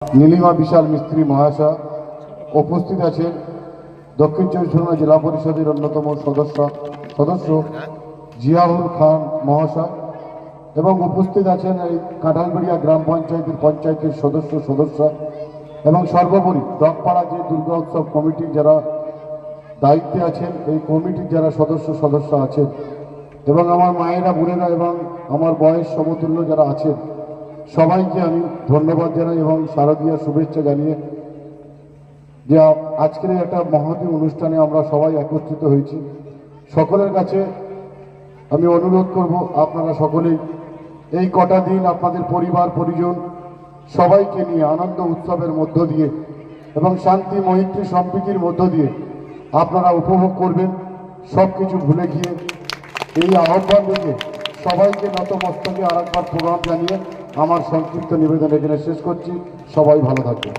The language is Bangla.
নীলিমা বিশাল মিস্ত্রি মহাশয় উপস্থিত আছেন দক্ষিণ চব্বিশ পরগনা জেলা পরিষদের অন্যতম সদস্য জিয়াউল খান মহাশয় এবং উপস্থিত আছেন এই কাঁঠালবাড়িয়া গ্রাম পঞ্চায়েতের সদস্য এবং সর্বোপরি ডগপাড়া যে দুর্গা উৎসব কমিটির যারা দায়িত্বে আছেন, এই কমিটির যারা সদস্য আছেন এবং আমার মায়েরা বোনেরা এবং আমার বয়স সমতুল্য যারা আছেন, সবাইকে আমি ধন্যবাদ জানাই এবং শারদীয় শুভেচ্ছা জানিয়ে যে আজকের একটা মহতী অনুষ্ঠানে আমরা সবাই একত্রিত হয়েছি। সকলের কাছে আমি অনুরোধ করব, আপনারা সকলেই এই কটা দিন আপনাদের পরিবার পরিজন সবাইকে নিয়ে আনন্দ উৎসবের মধ্য দিয়ে এবং শান্তি মৈত্রী সম্প্রীতির মধ্য দিয়ে আপনারা উপভোগ করবেন। সব কিছু ভুলে গিয়ে এই আহ্বান থেকে সবাইকে নতমস্তকে আরেকবার প্রণাম জানিয়ে আমার সংক্ষিপ্ত নিবেদন এখানে শেষ করছি। সবাই ভালো থাকবেন।